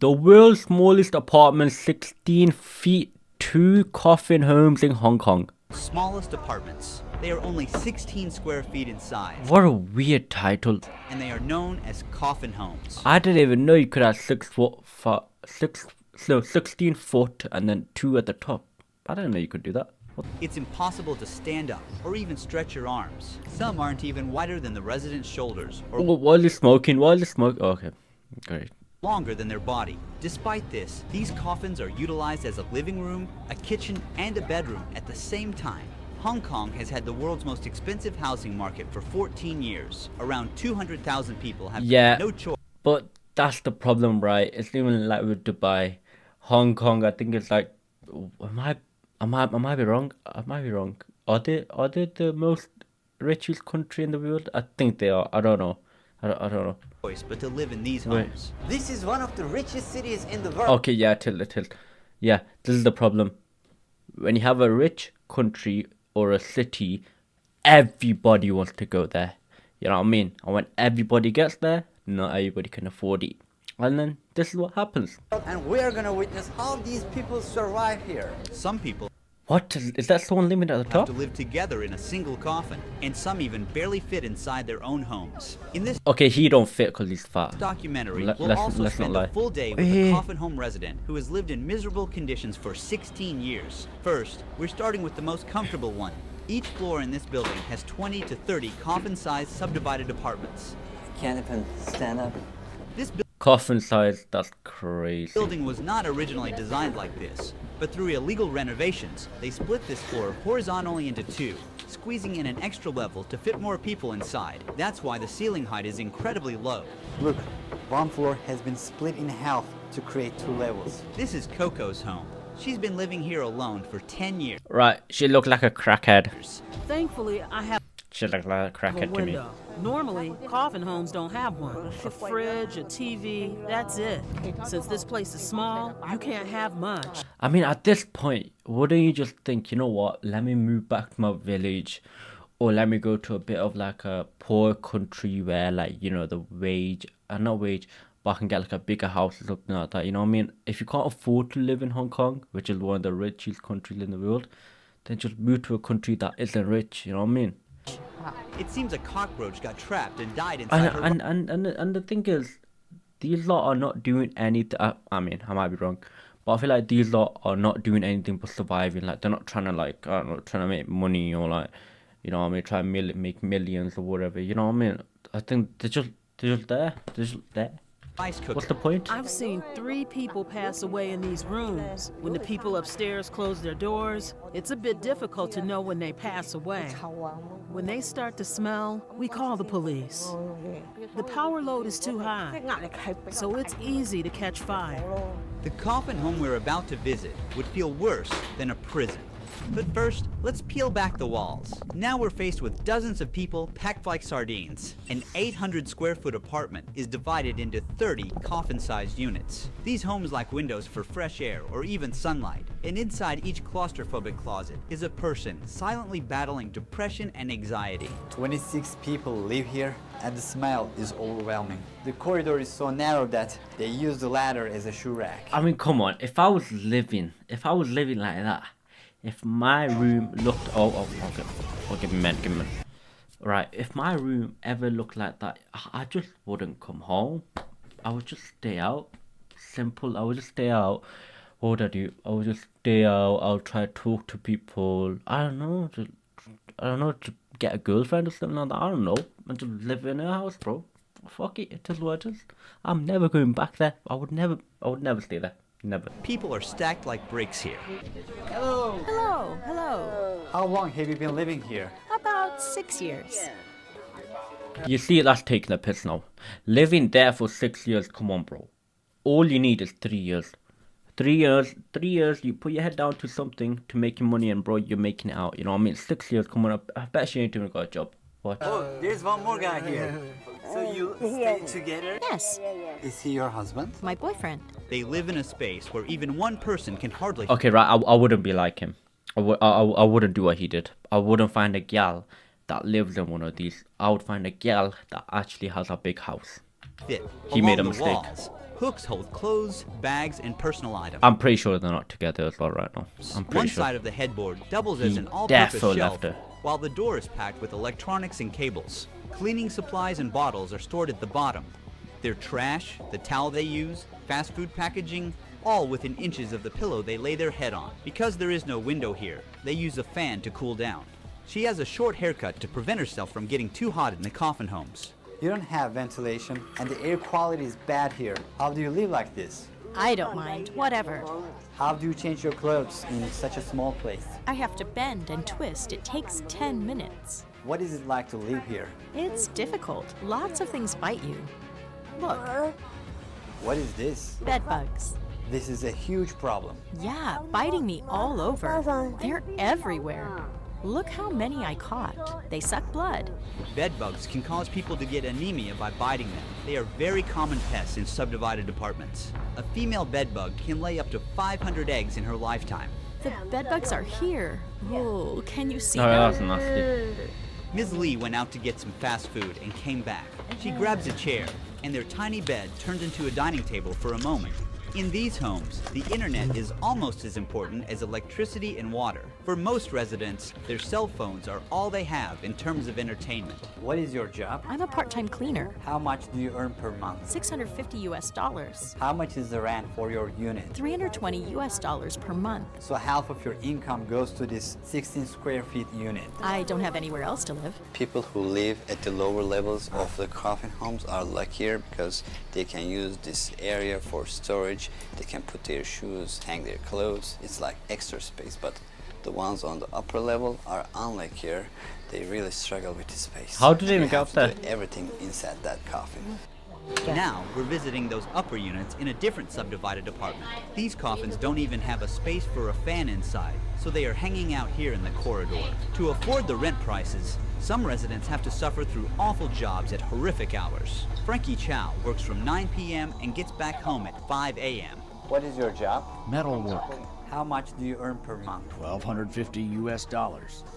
The world's smallest apartment, 16 feet, 2 coffin homes in Hong Kong. Smallest apartments. They are only 16 square feet in size. What a weird title. And they are known as coffin homes. I didn't even know you could have 16 foot and then 2 at the top. I didn't know you could do that. It's impossible to stand up or even stretch your arms. Some aren't even wider than the resident's shoulders or while you're smoking, okay, great. Longer than their body. Despite this, these coffins are utilized as a living room, a kitchen, and a bedroom at the same time. Hong Kong has had the world's most expensive housing market for 14 years. Around 200,000 people have no choice. But that's the problem, right? It's even like with Dubai. Hong Kong, I think it's like, I might be wrong. I might be wrong. Are they the most richest country in the world? I think they are. I don't know. I don't know. But to live in these homes. This is one of the richest cities in the world. Okay, yeah, yeah, this is the problem. When you have a rich country or a city, everybody wants to go there. You know what I mean? And when everybody gets there, not everybody can afford it. And then this is what happens. And we are gonna witness how these people survive here. Some people is that someone living at the top? have to live together in a single coffin, and some even barely fit inside their own homes. In this Okay, he don't fit because he's fat. documentary, Let's we'll also not spend lie. a full day with a coffin home resident who has lived in miserable conditions for 16 years. First, we're starting with the most comfortable one. Each floor in this building has 20 to 30 coffin-sized subdivided apartments. Can't even stand up. This Coffin size, that's crazy. building was not originally designed like this, but through illegal renovations, they split this floor horizontally into two, squeezing in an extra level to fit more people inside. That's why the ceiling height is incredibly low. Look, one floor has been split in half to create 2 levels. This is Coco's home. She's been living here alone for 10 years. Right, she looked like a crackhead. Thankfully, I have She looked like a a crackhead to me. window. Normally, coffin homes don't have one. A fridge, a TV, that's it. Since this place is small, you can't have much. I mean, at this point, wouldn't you just think, you know what, let me move back to my village, or let me go to a bit of like a poor country where, like, you know, the wage, not wage, but I can get like a bigger house or something like that, you know what I mean? If you can't afford to live in Hong Kong, which is one of the richest countries in the world, then just move to a country that isn't rich, you know what I mean? It seems a cockroach got trapped and died inside her. And the thing is, these lot are not doing anything. I mean, I might be wrong, but I feel like these lot are not doing anything but surviving. Like, they're not trying to, like, I don't know, trying to make money or, like, you know what I mean, try and make millions or whatever. You know what I mean? I think they're just there. They're just there. Ice cooker. What's the point? I've seen 3 people pass away in these rooms. When the people upstairs close their doors, it's a bit difficult to know when they pass away. When they start to smell, we call the police. The power load is too high, so it's easy to catch fire. The coffin home we're about to visit would feel worse than a prison. But first, let's peel back the walls. Now we're faced with dozens of people packed like sardines. An 800 square foot apartment is divided into 30 coffin-sized units. These homes lack windows for fresh air or even sunlight. And inside each claustrophobic closet is a person silently battling depression and anxiety. 26 people live here, and the smell is overwhelming. The corridor is so narrow that they use the ladder as a shoe rack. I mean, come on. If I was living like that, if my room looked, okay, give me a minute. Right, if my room ever looked like that, I just wouldn't come home. I would just stay out. Simple. I would just stay out. What would I do? I would just stay out. I'll try to talk to people. I don't know. To get a girlfriend or something like that. I don't know. And just live in a house, bro. Fuck it. It is what it is. I'm never going back there. I would never stay there. Never. People are stacked like bricks here. Hello! Hello. How long have you been living here? About 6 years. You see, that's taking a piss now. Living there for 6 years, come on, bro. All you need is 3 years. 3 years, you put your head down to something to make your money, and bro, you're making it out. You know what I mean? 6 years, come on, I bet you ain't even got a job. What? Oh, there's one more guy here. So you stay together? Yes, Is he your husband? my boyfriend. They live in a space where even one person can hardly... Okay, right, I wouldn't be like him. I wouldn't do what he did. I wouldn't find a gal that lives in one of these. I would find a gal that actually has a big house. fit. He made a Along the mistake. walls, Hooks hold clothes, bags, and personal items. I'm pretty sure they're not together as well right now. I'm pretty One sure. side of the headboard doubles as He an all-purpose defo shelf, left her. while the door is packed with electronics and cables. Cleaning supplies and bottles are stored at the bottom. Their trash, the towel they use, fast food packaging, all within inches of the pillow they lay their head on. Because there is no window here, they use a fan to cool down. She has a short haircut to prevent herself from getting too hot in the Coffin homes. You don't have ventilation, and the air quality is bad here. How do you live like this? I don't mind, whatever. How do you change your clothes in such a small place? I have to bend and twist. It takes 10 minutes. What is it like to live here? It's difficult. Lots of things bite you. Look, What is this? bed bugs. This is a huge problem. Yeah, biting me all over. They're everywhere. Look how many I caught. They suck blood. Bed bugs can cause people to get anemia by biting them. They are very common pests in subdivided apartments. A female bed bug can lay up to 500 eggs in her lifetime. The bed bugs are here. Oh, can you see Oh, them? that's nasty. Ms. Lee went out to get some fast food and came back. She grabs a chair, and their tiny bed turned into a dining table for a moment. In these homes, the internet is almost as important as electricity and water. For most residents, their cell phones are all they have in terms of entertainment. What is your job? I'm a part-time cleaner. How much do you earn per month? $650 US. How much is the rent for your unit? $320 US per month. So half of your income goes to this 16 square feet unit. I don't have anywhere else to live. People who live at the lower levels of the coffin homes are luckier because they can use this area for storage. They can put their shoes, hang their clothes. It's like extra space, but the ones on the upper level are unluckier. They really struggle with the space. How do they even get have up to there? do everything inside that coffin. Now, we're visiting those upper units in a different subdivided apartment. These coffins don't even have a space for a fan inside, so they are hanging out here in the corridor. To afford the rent prices, some residents have to suffer through awful jobs at horrific hours. Frankie Chow works from 9 p.m. and gets back home at 5 a.m. What is your job? Metal work, How much do you earn per month? $1,250 US.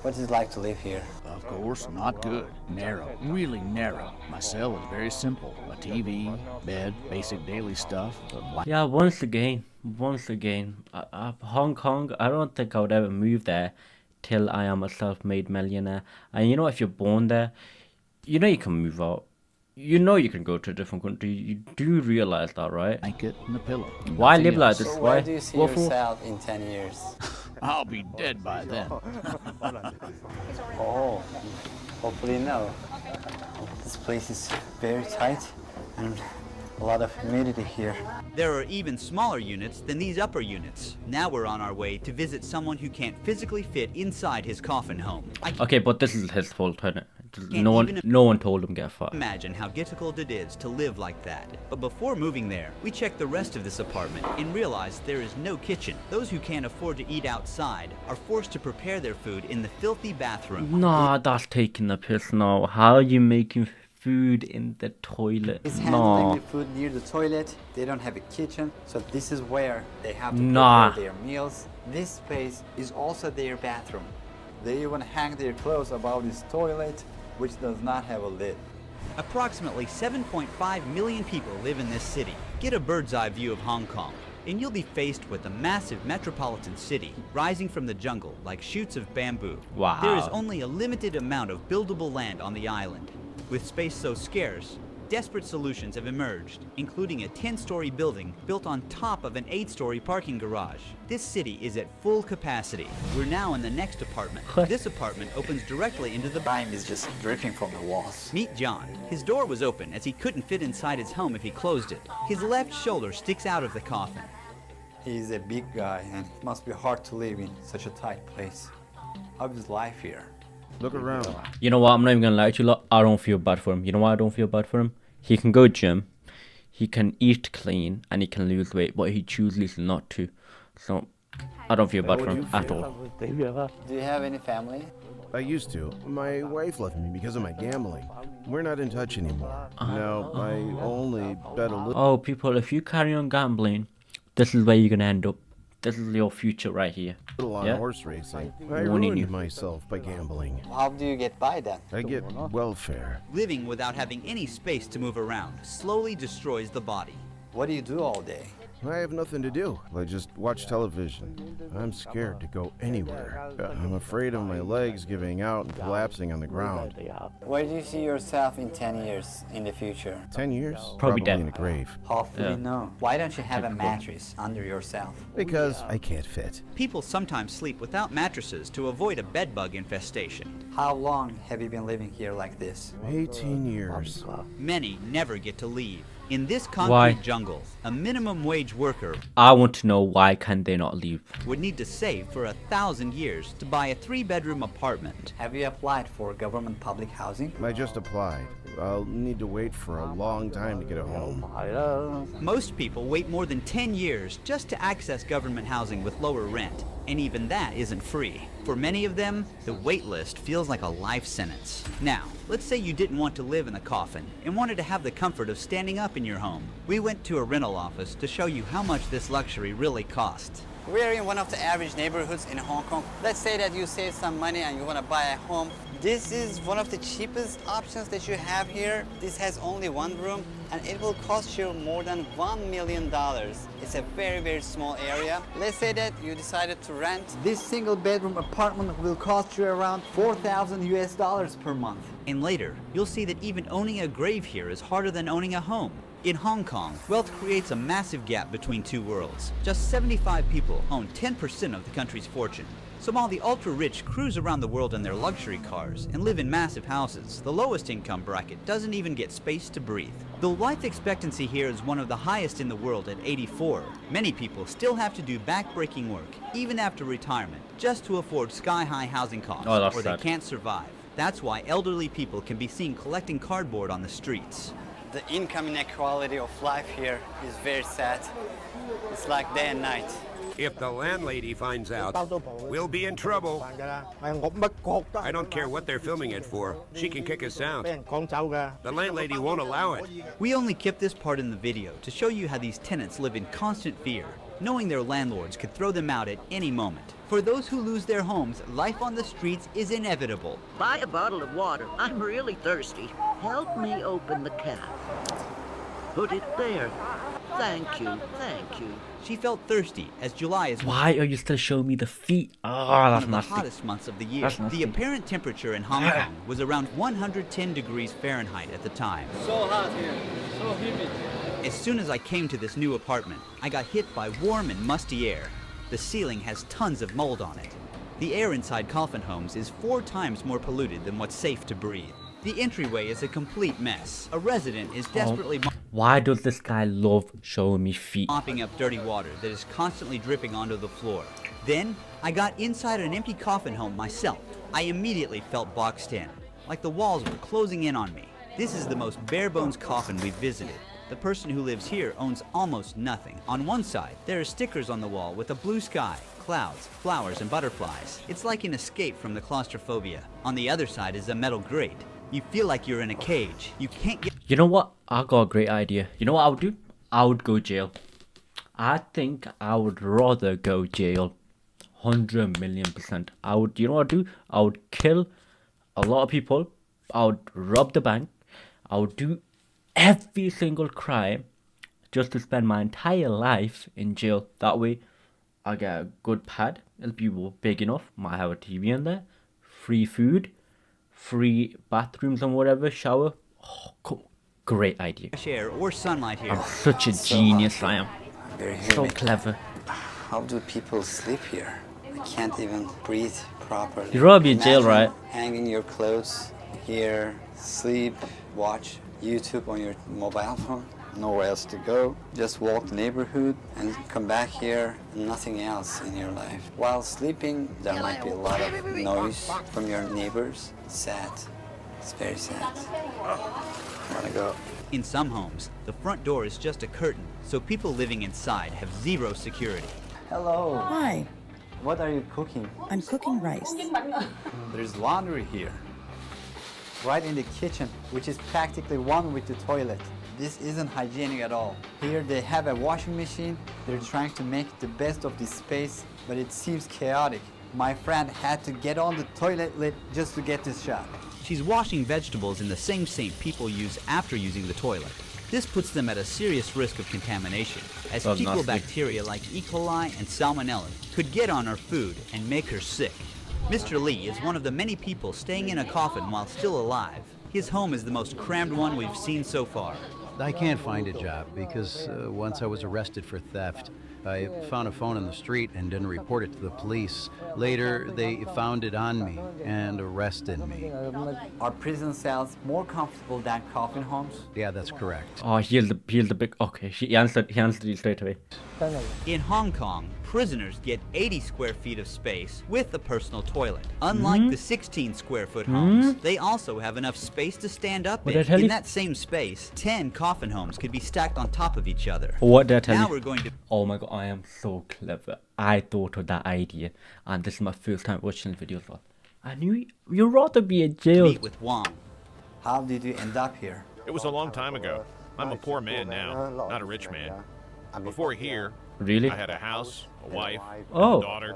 What is it like to live here? Of course, not good. Narrow, really narrow. My cell is very simple. A TV, bed, basic daily stuff. Yeah, once again, Hong Kong, I don't think I would ever move there till I am a self-made millionaire. And you know, if you're born there, you know you can move out. You know you can go to a different country. You do realize that, right? Blanket and a pillow. Why Nothing live like else. this? So Why? where do you see What for? yourself in 10 years? I'll be dead by then. Oh, hopefully no. This place is very tight and a lot of humidity here. There are even smaller units than these upper units. Now we're on our way to visit someone who can't physically fit inside his coffin home. I can't Okay, but this is his fault, isn't it? Can't No even- one told him get fat. imagine how difficult it is to live like that. But before moving there, we check the rest of this apartment and realize there is no kitchen. Those who can't afford to eat outside are forced to prepare their food in the filthy bathroom. Nah, that's taking the piss now. How are you making food in the toilet? He's handling Nah. the food near the toilet. They don't have a kitchen, so this is where they have to Nah. prepare their meals. This space is also their bathroom. They even hang their clothes above this toilet, which does not have a lid. Approximately 7.5 million people live in this city. Get a bird's eye view of Hong Kong, and you'll be faced with a massive metropolitan city rising from the jungle like shoots of bamboo. Wow. There is only a limited amount of buildable land on the island. With space so scarce, desperate solutions have emerged, including a 10-story building built on top of an 8-story parking garage. This city is at full capacity. We're now in the next apartment. This apartment opens directly into the Grime is just dripping from the walls. Meet John. His door was open as he couldn't fit inside his home if he closed it. His left shoulder sticks out of the coffin. He's a big guy and it must be hard to live in such a tight place. How is life here? Look around. You know what? I'm not even gonna lie to you lot. I don't feel bad for him. You know why I don't feel bad for him? He can go gym, he can eat clean, and he can lose weight, but he chooses not to. So I don't feel bad for him at all. Do you have any family? I used to. My wife left me because of my gambling. We're not in touch anymore. No, I only bet a little. Oh, people, if you carry on gambling, this is where you're gonna end up. This is your future right here. On Yeah. horse racing. I Warning ruined you. myself by gambling. How do you get by then? I get welfare. Living without having any space to move around slowly destroys the body. What do you do all day? I have nothing to do. I just watch television. I'm scared to go anywhere. I'm afraid of my legs giving out and collapsing on the ground. Where do you see yourself in 10 years in the future? 10 years? Probably dead. in a grave. Hopefully no. Why don't you have a Typical. mattress under yourself? Because I can't fit. People sometimes sleep without mattresses to avoid a bedbug infestation. How long have you been living here like this? 18 years. Many never get to leave. In this concrete Why? jungle, a minimum wage worker I want to know why can they not leave? would need to save for 1,000 years to buy a 3-bedroom apartment. Have you applied for government public housing? I just applied. I'll need to wait for a long time to get a home. Most people wait more than 10 years just to access government housing with lower rent, and even that isn't free. For many of them, the wait list feels like a life sentence. Now, let's say you didn't want to live in a coffin and wanted to have the comfort of standing up in your home. We went to a rental office to show you how much this luxury really costs. We're in one of the average neighborhoods in Hong Kong. Let's say that you save some money and you want to buy a home. This is one of the cheapest options that you have here. This has only one room and it will cost you more than $1 million. It's a very, very small area. Let's say that you decided to rent. This single bedroom apartment will cost you around 4,000 US dollars per month. And later, you'll see that even owning a grave here is harder than owning a home. In Hong Kong, wealth creates a massive gap between two worlds. Just 75 people own 10% of the country's fortune. So while the ultra-rich cruise around the world in their luxury cars and live in massive houses, the lowest income bracket doesn't even get space to breathe. The life expectancy here is one of the highest in the world at 84. Many people still have to do back-breaking work, even after retirement, just to afford sky-high housing costs, Oh, that's or they sad. can't survive. That's why elderly people can be seen collecting cardboard on the streets. The income inequality of life here is very sad. It's like day and night. If the landlady finds out, we'll be in trouble. I don't care what they're filming it for. She can kick us out. The landlady won't allow it. We only kept this part in the video to show you how these tenants live in constant fear, knowing their landlords could throw them out at any moment. For those who lose their homes, life on the streets is inevitable. Buy a bottle of water. I'm really thirsty. Help me open the cap. Put it there. Thank you, thank you. She felt thirsty as July is Why are you still showing me the feet? Oh, one that's of the nasty. hottest months of the year. That's nasty. The apparent temperature in Hong Kong was around 110 degrees Fahrenheit at the time. So hot here, so humid. As soon as I came to this new apartment, I got hit by warm and musty air. The ceiling has tons of mold on it. The air inside Coffin homes is 4 times more polluted than what's safe to breathe. The entryway is a complete mess. A resident is desperately Why does this guy love showing me feet? mopping up dirty water that is constantly dripping onto the floor. Then, I got inside an empty coffin home myself. I immediately felt boxed in, like the walls were closing in on me. This is the most bare-bones coffin we've visited. The person who lives here owns almost nothing. On one side, there are stickers on the wall with a blue sky, clouds, flowers, and butterflies. It's like an escape from the claustrophobia. On the other side is a metal grate. You feel like you're in a cage. You can't get... You know what? I got a great idea. You know what I would do? I would go jail. I think I would rather go jail. 100,000,000%. I would, you know what I'd do? I would kill a lot of people. I would rob the bank. I would do every single crime just to spend my entire life in jail. That way, I get a good pad. It'll be big enough. Might have a TV in there. Free food. Free bathrooms and whatever. Shower. Oh, great idea. fresh air or sunlight here. I'm such a genius, I am. Very So humid. clever. How do people sleep here? I can't even breathe properly. You'd rather be in jail, Imagine right? Hanging your clothes here, sleep, watch YouTube on your mobile phone. Nowhere else to go. Just walk the neighborhood and come back here. Nothing else in your life. While sleeping, there might be a lot of noise from your neighbors. Sad. It's very sad. I wanna go. In some homes, the front door is just a curtain, so people living inside have zero security. Hello. Hi, What are you cooking? I'm cooking rice. There's laundry here. Right in the kitchen, which is practically one with the toilet. This isn't hygienic at all. Here they have a washing machine. They're trying to make the best of this space, but it seems chaotic. My friend had to get on the toilet lid just to get this shot. She's washing vegetables in the same sink people use after using the toilet. This puts them at a serious risk of contamination, as That's fecal nasty. bacteria like E. coli and Salmonella could get on our food and make her sick. Mr. Lee is one of the many people staying in a coffin while still alive. His home is the most crammed one we've seen so far. I can't find a job because once I was arrested for theft. I found a phone in the street and didn't report it to the police. Later, they found it on me and arrested me. Are prison cells more comfortable than coffin homes? Yeah, that's correct. Oh, here's the big. Okay, he answered it straight away. In Hong Kong, prisoners get 80 square feet of space with a personal toilet. Unlike the 16 square foot homes, they also have enough space to stand up What did I in. tell In you? that same space, 10 coffin homes could be stacked on top of each other. What did I tell Now you? we're going to Oh my god, I am so clever. I thought of that idea, and this is my first time watching the video. So I knew you'd rather be in jail. meet with Wong. How did you end up here? It was a long time ago. I'm a poor man now, not a rich man. Before here, Really? I had a house, a wife, Oh. a daughter.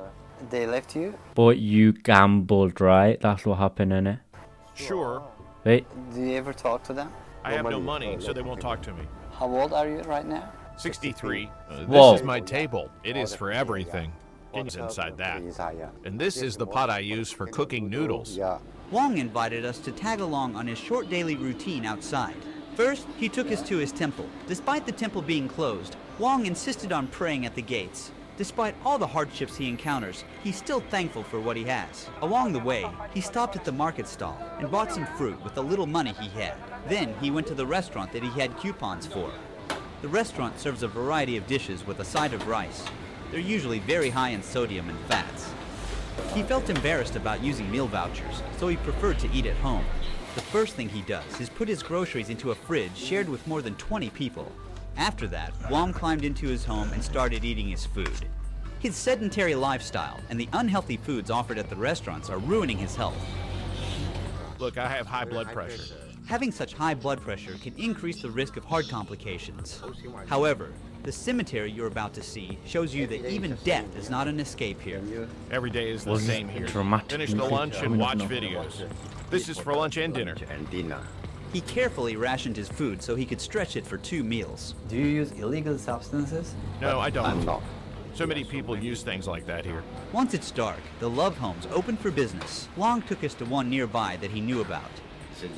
They left you? But you gambled, right? That's what happened, innit? Sure, Wait. Do you ever talk to them? I have no money, so they won't talk to me. How old are you right now? 63. Whoa. This is my table. It is for everything. It's inside that. And this is the pot I use for cooking noodles. Wong invited us to tag along on his short daily routine outside. First, he took us to his temple. Despite the temple being closed, Wong insisted on praying at the gates. Despite all the hardships he encounters, he's still thankful for what he has. Along the way, he stopped at the market stall and bought some fruit with the little money he had. Then he went to the restaurant that he had coupons for. The restaurant serves a variety of dishes with a side of rice. They're usually very high in sodium and fats. He felt embarrassed about using meal vouchers, so he preferred to eat at home. The first thing he does is put his groceries into a fridge shared with more than 20 people. After that, Wong climbed into his home and started eating his food. His sedentary lifestyle and the unhealthy foods offered at the restaurants are ruining his health. Look, I have high blood pressure. Having such high blood pressure can increase the risk of heart complications. However, the cemetery you're about to see shows you that even death is not an escape here. Every day is the Was same here. dramatic Finish the music lunch and coming up watch now. videos. This is for lunch and dinner. He carefully rationed his food so he could stretch it for 2 meals. Do you use illegal substances? No, I don't. So many people use things like that here. Once it's dark, the love homes open for business. Wong took us to one nearby that he knew about.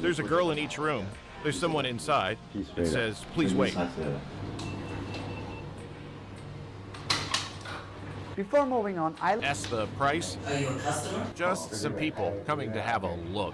There's a girl in each room. There's someone inside. It says, please wait. Before moving on, Ask the price. Just some people coming to have a look.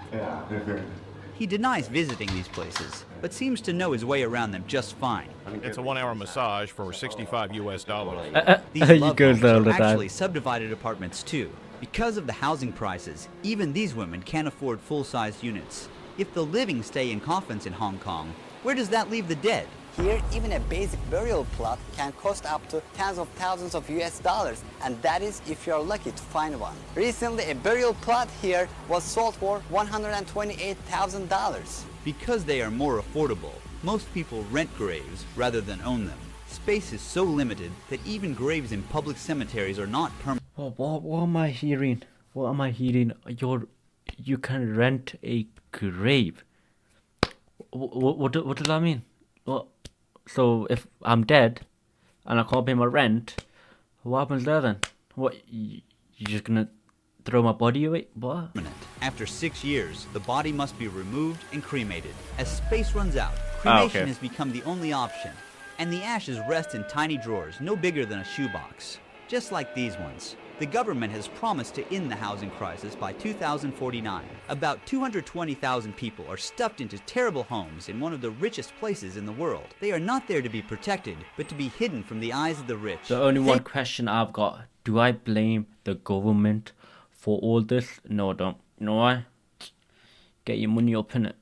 He denies visiting these places, but seems to know his way around them just fine. It's a 1-hour massage for 65 US dollars. These You love go homes there all are the time. actually subdivided apartments too. Because of the housing prices, even these women can't afford full-sized units. If the living stay in coffins in Hong Kong, where does that leave the dead? Here, even a basic burial plot can cost up to tens of thousands of US dollars, and that is if you're lucky to find one. Recently, a burial plot here was sold for $128,000. Because they are more affordable, most people rent graves rather than own them. Space is so limited that even graves in public cemeteries are not permanent. What am I hearing? What am I hearing? You can rent a grave. What does that mean? What? So if I'm dead and I can't pay my rent, what happens there then? What? You just gonna throw my body away? What? After 6 years, the body must be removed and cremated. As space runs out, cremation okay. has become the only option, and the ashes rest in tiny drawers no bigger than a shoebox, just like these ones. The government has promised to end the housing crisis by 2049. About 220,000 people are stuffed into terrible homes in one of the richest places in the world. They are not there to be protected, but to be hidden from the eyes of the rich. The only one question I've got: do I blame the government for all this? No, I don't. You know why? Get your money up in it.